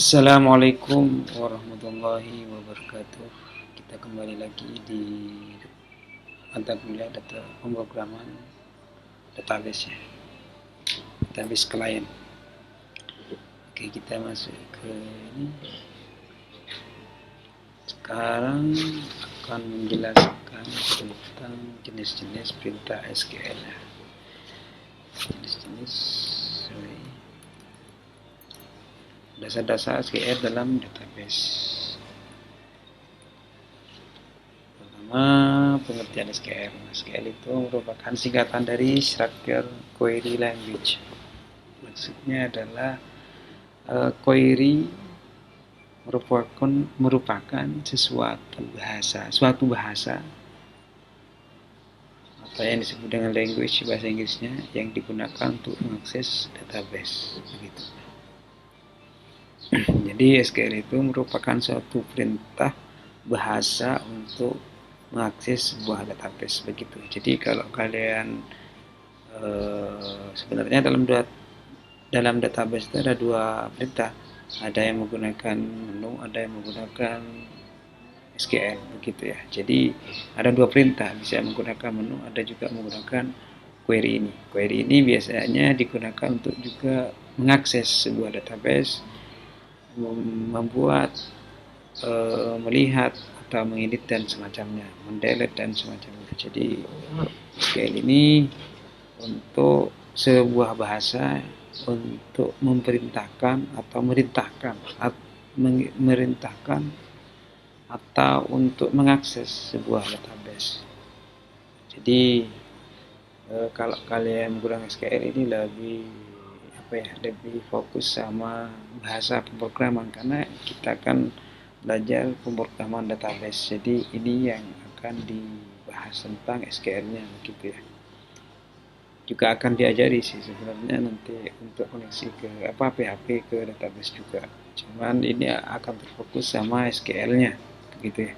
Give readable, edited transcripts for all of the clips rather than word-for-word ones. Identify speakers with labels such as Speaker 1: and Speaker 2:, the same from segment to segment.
Speaker 1: Assalamualaikum warahmatullahi wabarakatuh. Kita kembali lagi di mata kuliah data pemrograman database ya, database klien. Oke, kita masuk ke ini. Sekarang akan menjelaskan tentang jenis-jenis perintah SQL. Jenis-jenis dasar-dasar SQL dalam database. Pertama, pengertian SQL. SQL itu merupakan singkatan dari Structured Query Language. Maksudnya adalah query merupakan suatu bahasa atau yang disebut dengan language bahasa Inggrisnya yang digunakan untuk mengakses database begitu. Jadi SQL itu merupakan suatu perintah bahasa untuk mengakses sebuah database begitu. Jadi kalau kalian sebenarnya dalam database itu ada dua perintah, ada yang menggunakan menu, ada yang menggunakan SQL begitu ya. Jadi ada dua perintah, bisa menggunakan menu, ada juga menggunakan query ini. Query ini biasanya digunakan untuk juga mengakses sebuah database, membuat, melihat atau mengedit dan semacamnya, mendelete dan semacamnya. Jadi SQL ini untuk sebuah bahasa untuk memerintahkan atau merintahkan atau untuk mengakses sebuah database. Jadi kalau kalian menggunakan SQL ini lebih fokus sama bahasa pemrograman, karena kita akan belajar pemrograman database. Jadi ini yang akan dibahas tentang SQL-nya begitu ya. Juga akan diajari sih sebenarnya nanti untuk koneksi ke PHP ke database juga. Cuman ini akan terfokus sama SQL-nya begitu ya.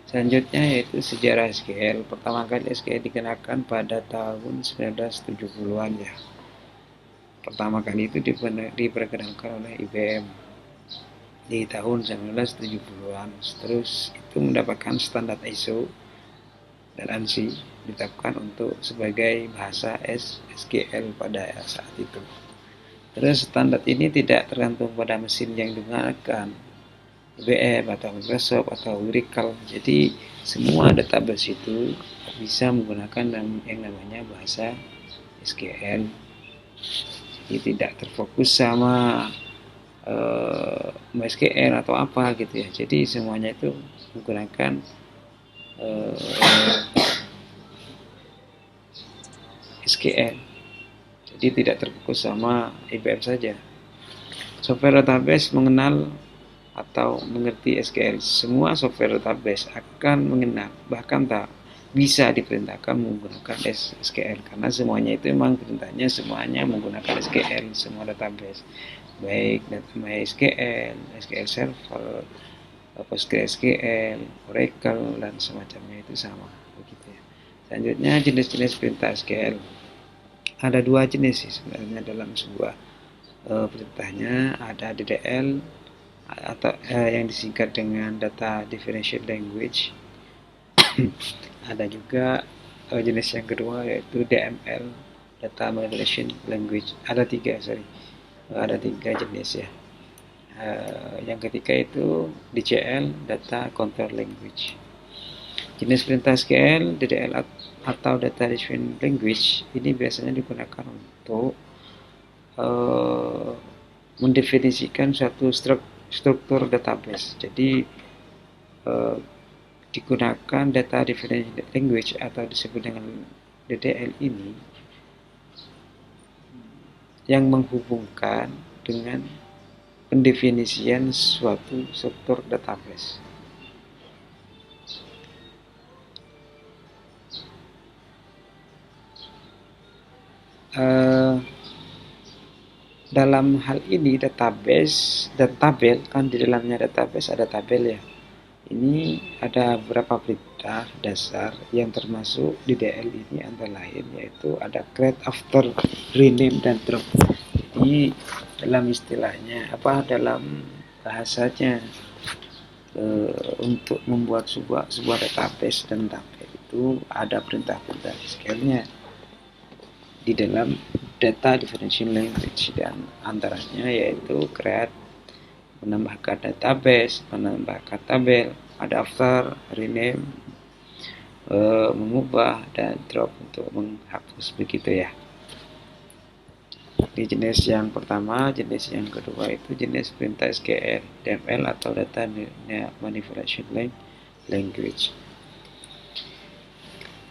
Speaker 1: Selanjutnya yaitu sejarah SQL. Pertama kali SQL dikenakan pada tahun 1970-an ya. Pertama kali itu diperkenalkan oleh IBM di tahun 1970-an. Terus itu mendapatkan standar ISO dan ANSI ditetapkan untuk sebagai bahasa SQL pada saat itu. Terus standar ini tidak tergantung pada mesin yang digunakan, IBM atau Microsoft atau Oracle. Jadi semua database itu bisa menggunakan yang namanya bahasa SQL. Jadi tidak terfokus sama MySQL atau apa gitu ya. Jadi semuanya itu menggunakan SQL. Jadi tidak terfokus sama IBM saja. Software database mengenal atau mengerti SQL. Semua software database akan mengenal, bahkan tak bisa diperintahkan menggunakan SQL, karena semuanya itu memang perintahnya semuanya menggunakan SQL, semua database, baik MySQL, SQL Server, PostgreSQL, Oracle dan semacamnya itu sama begitu ya. Selanjutnya jenis-jenis perintah SQL. Ada dua jenis sih sebenarnya dalam sebuah perintahnya, ada DDL atau yang disingkat dengan Data Differential Language. Ada juga jenis yang kedua yaitu DML, Data Manipulation Language. Ada tiga jenis ya. Yang ketiga itu DCL, Data Control Language. Jenis perintah SQL, DDL atau Data Differential Language ini biasanya digunakan untuk mendefinisikan suatu struktur database. Jadi digunakan Data Differential Language atau disebut dengan DDL ini yang menghubungkan dengan pendefinisian suatu struktur database. Dalam hal ini database dan tabel, kan di dalamnya database ada tabel ya. Ini ada beberapa perintah dasar yang termasuk di DL ini antara lain yaitu ada create, after, rename dan drop. Jadi dalam istilahnya dalam bahasanya untuk membuat sebuah database dan tabel itu ada perintah-perintah SQL-nya di dalam data differential language, dan antaranya yaitu create, menambahkan database, menambahkan tabel, ada after, rename, mengubah, dan drop untuk menghapus, begitu ya. Di jenis yang pertama, jenis yang kedua itu jenis perintah SQL, DML atau Data Manipulation Language.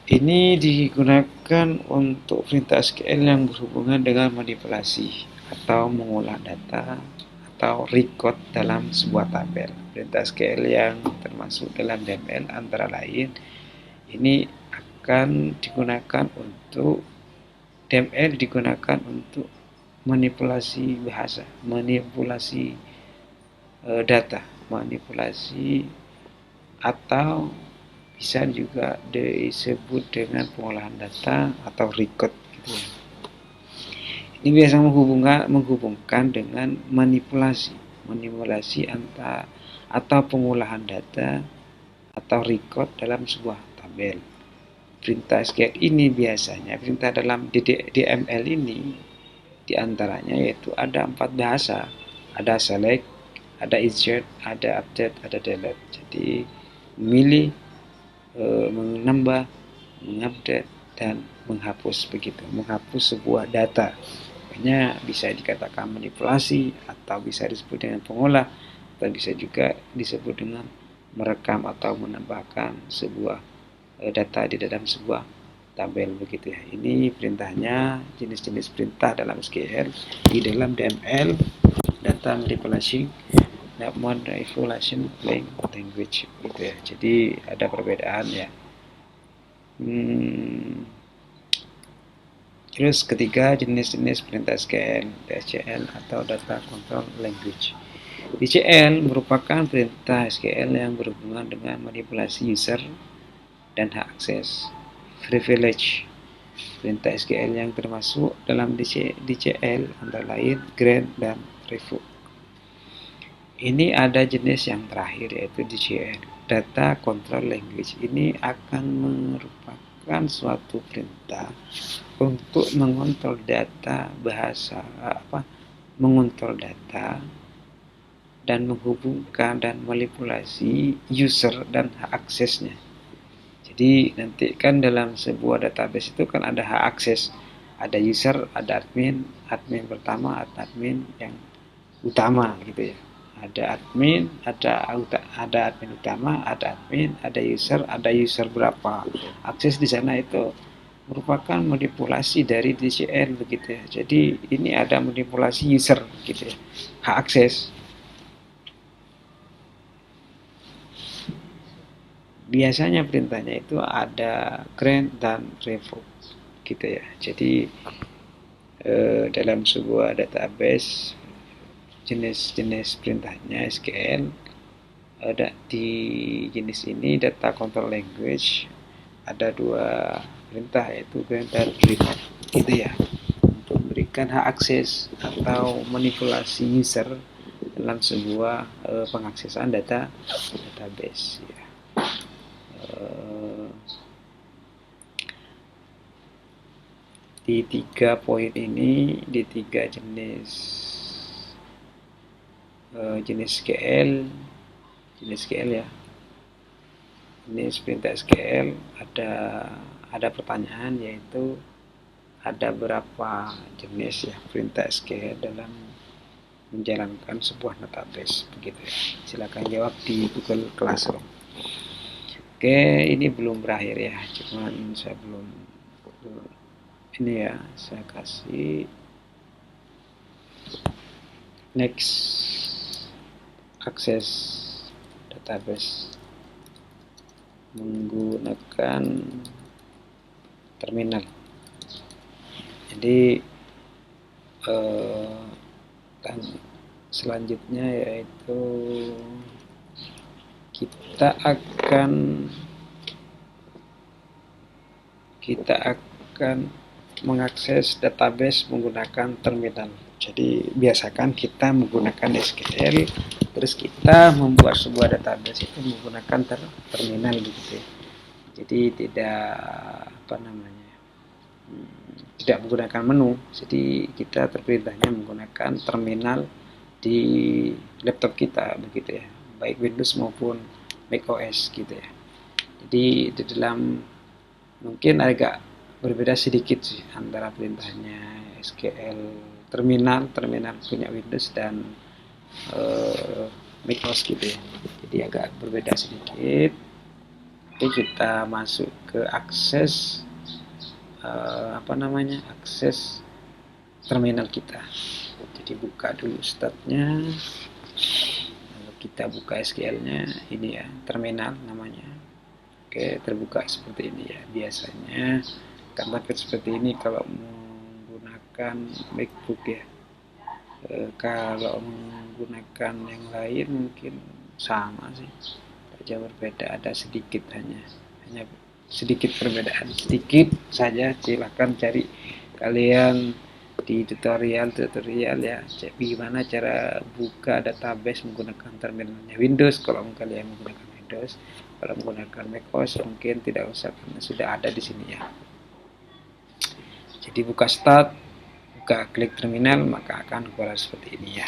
Speaker 1: Ini digunakan untuk perintah SQL yang berhubungan dengan manipulasi atau mengolah data atau record dalam sebuah tabel. Perintah SQL yang termasuk dalam DML antara lain ini akan digunakan untuk DML digunakan untuk manipulasi bahasa, manipulasi data, manipulasi, atau bisa juga disebut dengan pengolahan data atau record gitu ya. Ini biasa menghubungkan dengan manipulasi atau pengolahan data atau record dalam sebuah tabel. Perintah SQL ini biasanya perintah dalam DML ini diantaranya yaitu ada 4 bahasa, ada select, ada insert, ada update, ada delete. Jadi memilih, menambah, mengupdate, dan menghapus, begitu. Menghapus sebuah data. Makanya bisa dikatakan manipulasi, atau bisa disebut dengan pengolah, atau bisa juga disebut dengan merekam atau menambahkan sebuah data di dalam sebuah tabel, begitu ya. Ini perintahnya, jenis-jenis perintah dalam SQL di dalam DML, data manipulation language, gitu ya. Jadi ada perbedaan ya. Terus ketiga, jenis-jenis perintah SQL, DCL atau Data Control Language. DCL merupakan perintah SQL yang berhubungan dengan manipulasi user dan hak akses. Privilege, perintah SQL yang termasuk dalam DCL antara lain grant dan revoke. Ini ada jenis yang terakhir yaitu DCL, Data Control Language. Ini akan merupakan suatu perintah untuk mengontrol data mengontrol data dan menghubungkan dan manipulasi user dan hak aksesnya. Jadi nanti kan dalam sebuah database itu kan ada hak akses, ada user, ada admin pertama, ada admin yang utama gitu ya. Ada admin, ada admin utama, ada admin, ada user berapa. Akses di sana itu merupakan manipulasi dari DCL begitu ya. Jadi ini ada manipulasi user gitu ya, hak akses. Biasanya perintahnya itu ada grant dan revoke gitu ya. Jadi dalam sebuah database jenis-jenis perintahnya SQL ada di jenis ini data control language ada 2 perintah yaitu grant dan revoke gitu ya, untuk memberikan hak akses atau manipulasi user dalam sebuah pengaksesan database ya. Di 3 poin ini, di 3 jenis SQL ya, jenis perintah SQL ada pertanyaan yaitu ada berapa jenis ya perintah SQL dalam menjalankan sebuah database begitu ya. Silakan jawab di Google Classroom. Oke, ini belum berakhir ya, cuman saya belum ini ya, saya kasih next akses database menggunakan terminal. Jadi selanjutnya yaitu kita akan mengakses database menggunakan terminal. Jadi biasakan kita menggunakan SQL, terus kita membuat sebuah database itu menggunakan terminal begitu ya. Jadi tidak apa namanya, tidak menggunakan menu. Jadi kita terperintahnya menggunakan terminal di laptop kita begitu ya, baik Windows maupun macOS gitu ya. Jadi di dalam mungkin agak berbeda sedikit sih antara perintahnya SQL terminal punya Windows dan macOS gitu ya. Jadi agak berbeda sedikit. Jadi kita masuk ke akses akses terminal kita. Jadi buka dulu startnya, lalu kita buka SQL-nya, ini ya terminal namanya. Oke, terbuka seperti ini ya. Biasanya tampilan seperti ini kalau menggunakan MacBook ya. Kalau menggunakan yang lain mungkin sama sih, tak jauh berbeda, ada sedikit hanya sedikit perbedaan, sedikit saja. Silahkan cari kalian di tutorial ya, bagaimana cara buka database menggunakan terminalnya Windows kalau kalian menggunakan Windows. Kalau menggunakan macOS mungkin tidak usah karena sudah ada di sini ya. Jadi buka start, buka klik terminal, maka akan keluar seperti ini ya.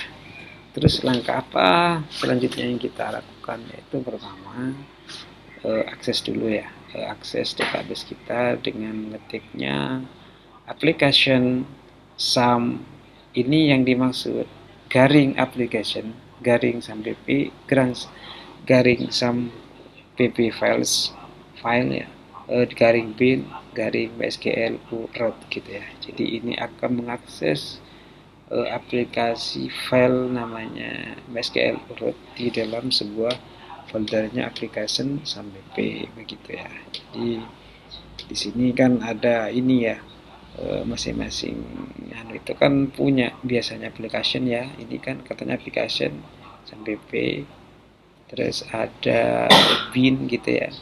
Speaker 1: Terus langkah apa selanjutnya yang kita lakukan, yaitu pertama akses dulu ya, akses database kita dengan mengetiknya application sum. Ini yang dimaksud garing application garing sum pp garing sum pp files file ya, garing bin garing MySQL root gitu ya. Jadi ini akan mengakses aplikasi file namanya MySQL root di dalam sebuah foldernya application sampai p begitu ya. Jadi di sini kan ada ini ya, masing-masing itu kan punya biasanya application ya. Ini kan katanya application sampai p, terus ada bin gitu ya,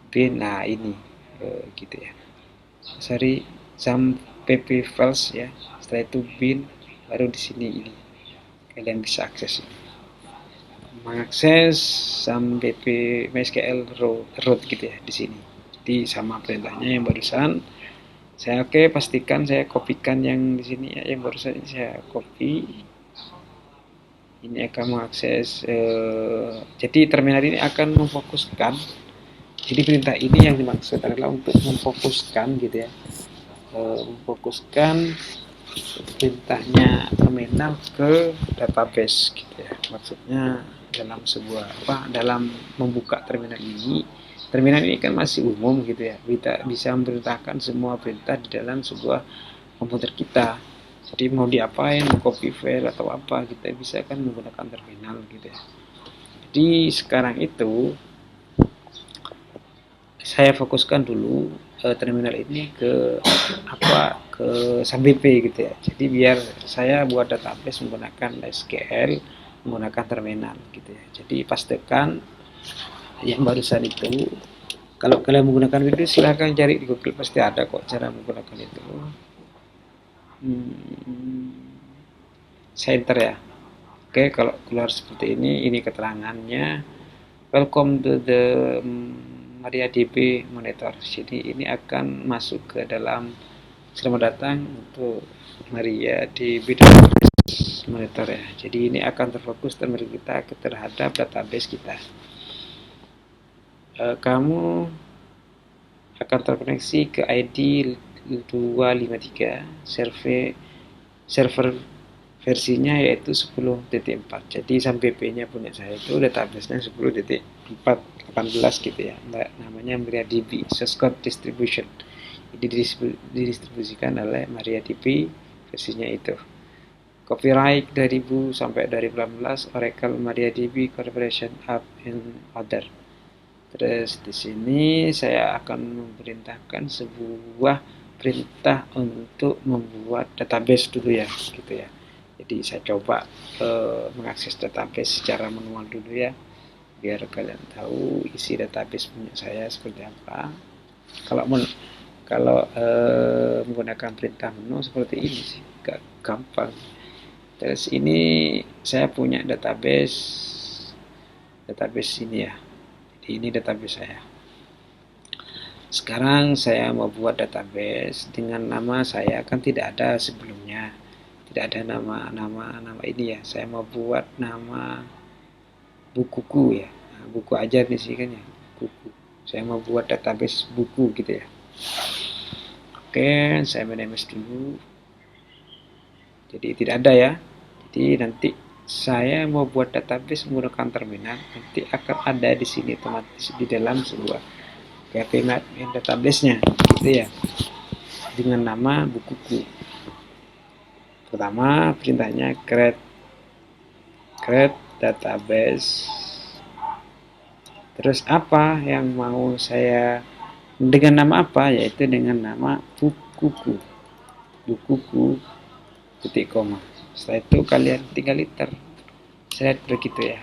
Speaker 1: bin. Nah ini gitu ya, sorry, some pp files ya. Setelah itu bin, baru di sini ini kalian bisa akses ini, mengakses some pp MySQL root gitu ya di sini. Jadi sama perintahnya yang barusan saya pastikan saya kopikan yang di sini ya, yang barusan ini saya copy. Ini akan mengakses jadi terminal ini akan memfokuskan. Jadi perintah ini yang dimaksud adalah untuk memfokuskan gitu ya, memfokuskan perintahnya terminal ke database gitu ya. Maksudnya dalam sebuah dalam membuka terminal ini kan masih umum gitu ya, kita bisa memerintahkan semua perintah di dalam sebuah komputer kita. Jadi mau diapain, mau copy file atau apa, kita bisa kan menggunakan terminal gitu ya. Jadi sekarang itu saya fokuskan dulu terminal ini ke SAMBP gitu ya. Jadi biar saya buat database menggunakan SQL, menggunakan terminal gitu ya. Jadi pastikan yang barusan itu. Kalau kalian menggunakan Windows silahkan cari di Google, pasti ada kok cara menggunakan itu. Saya enter ya. Oke, kalau keluar seperti ini keterangannya. Welcome to the MariaDB Monitor. Jadi ini akan masuk ke dalam, selamat datang untuk MariaDB Monitor ya. Jadi ini akan terfokus terminal kita terhadap database kita. Kamu akan terkoneksi ke ID 253 server versinya yaitu 10.4. Jadi sampai pp-nya punya saya itu database-nya 10.4.18 gitu ya. Namanya MariaDB source code distribution. Jadi didistribusikan oleh MariaDB versinya itu. Copyright 2000 sampai 2018 Oracle MariaDB Corporation App and Other. Terus di sini saya akan memerintahkan sebuah perintah untuk membuat database dulu ya, gitu ya. Jadi saya coba mengakses database secara manual dulu ya, biar kalian tahu isi database punya saya seperti apa. Kalau menggunakan perintah menu seperti ini sih, gampang. Terus ini saya punya database ini ya. Jadi ini database saya. Sekarang saya mau buat database dengan nama saya, kan tidak ada sebelumnya, tidak ada nama ini ya. Saya mau buat nama bukuku ya. Nah, buku aja di sini kan ya, buku. Saya mau buat database buku gitu ya. Oke, saya manage dulu. Jadi tidak ada ya. Jadi nanti saya mau buat database menggunakan terminal, nanti akan ada di sini otomatis di dalam sebuah PHP database-nya gitu ya, dengan nama bukuku. Pertama perintahnya create database. Terus apa yang mau saya dengan nama apa, yaitu dengan nama bukuku titik koma. Setelah itu kalian tinggal enter set begitu ya.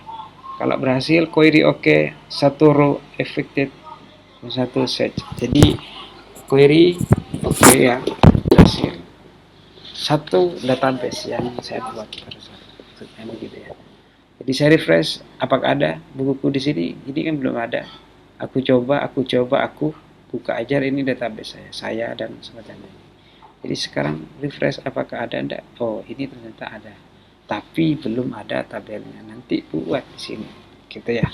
Speaker 1: Kalau berhasil query oke, satu row affected, satu search. Jadi query oke ya, berhasil. Satu database yang saya buat maksudnya begitu ya. Jadi saya refresh, apakah ada bukuku di sini? Ini kan belum ada. Aku coba, aku buka aja ini database saya dan semacamnya. Jadi sekarang refresh, apakah ada? Enggak? Oh, ini ternyata ada. Tapi belum ada tabelnya. Nanti buat di sini, gitu ya.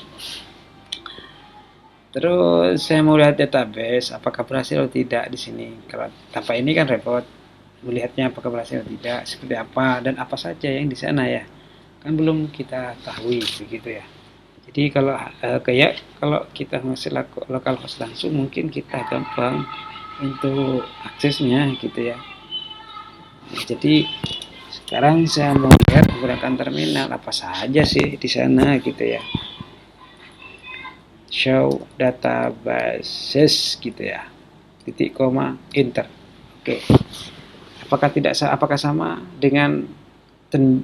Speaker 1: Terus saya mau lihat database, apakah berhasil atau tidak di sini. Kalau tanpa ini kan repot. Melihatnya apakah berhasil atau tidak, seperti apa dan apa saja yang di sana ya. Kan belum kita tahu begitu ya. Jadi kalau kayak kalau kita masih lokal host langsung, mungkin kita gampang untuk aksesnya gitu ya. Jadi sekarang saya mau lihat menggunakan terminal apa saja sih di sana gitu ya. Show databases gitu ya. Titik koma enter. Oke. Apakah sama dengan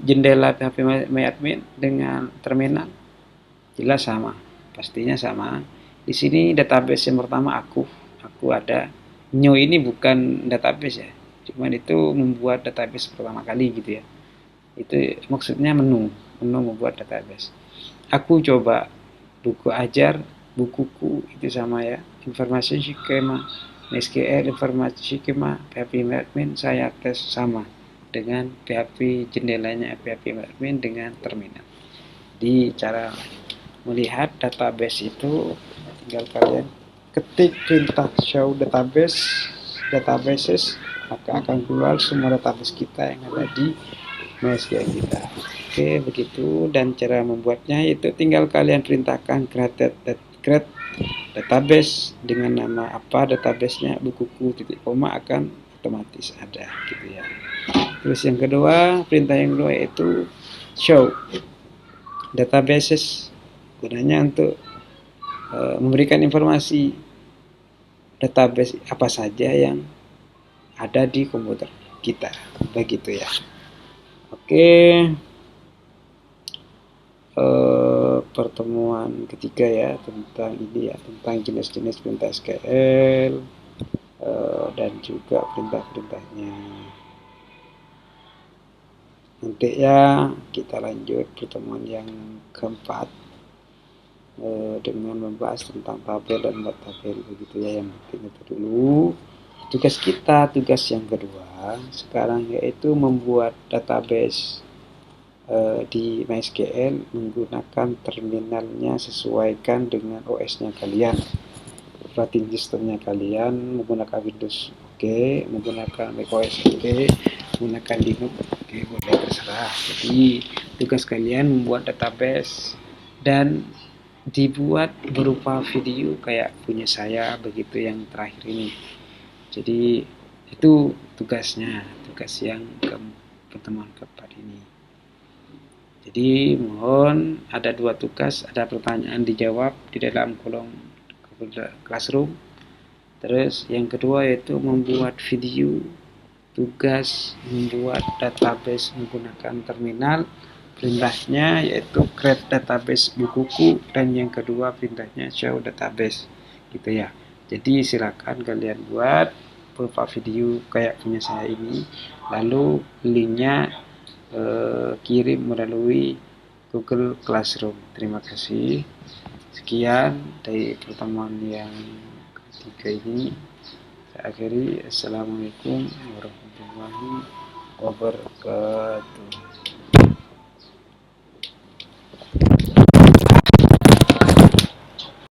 Speaker 1: jendela PHP MyAdmin dengan terminal? Jelas sama. Pastinya sama. Di sini database yang pertama aku ada. New ini bukan database ya. Cuman itu membuat database pertama kali gitu ya. Itu maksudnya menu membuat database. Aku coba buku ajar, bukuku itu sama ya. Informasi skema, SQL, informasi skema, PHP admin saya tes sama dengan PHP jendelanya PHP admin dengan terminal. Di cara melihat database itu tinggal kalian ketik perintah show databases, maka akan keluar semua database kita yang ada di MySQL kita. Oke, begitu. Dan cara membuatnya itu tinggal kalian perintahkan create database dengan nama apa databasenya, bukuku titik koma akan otomatis ada gitu ya. Terus yang kedua, perintah yang kedua yaitu show databases, gunanya untuk memberikan informasi database apa saja yang ada di komputer kita, begitu ya. Oke, pertemuan ketiga ya tentang ini ya, tentang jenis-jenis perintah SQL dan juga perintah-perintahnya. Nanti ya kita lanjut pertemuan yang keempat dengan membahas tentang tabel dan buat tabel begitu ya. Yang penting itu dulu tugas kita. Tugas yang kedua sekarang yaitu membuat database di MySQL menggunakan terminalnya, sesuaikan dengan OS-nya kalian, operating systemnya kalian, menggunakan Windows oke, menggunakan macOS oke, menggunakan Linux oke, boleh terserah. Jadi tugas kalian membuat database dan dibuat berupa video kayak punya saya begitu yang terakhir ini. Jadi itu tugasnya, tugas yang pertemuan keempat ini. Jadi mohon ada dua tugas, ada pertanyaan dijawab di dalam kolom classroom. Terus yang kedua yaitu membuat video, tugas membuat database menggunakan terminal. Perintahnya yaitu create database bukuku, dan yang kedua perintahnya show database gitu ya. Jadi silakan kalian buat berupa video kayak punya saya ini, lalu linknya kirim melalui Google Classroom. Terima kasih. Sekian dari pertemuan yang ketiga ini. Saya akhiri. Assalamualaikum warahmatullahi wabarakatuh.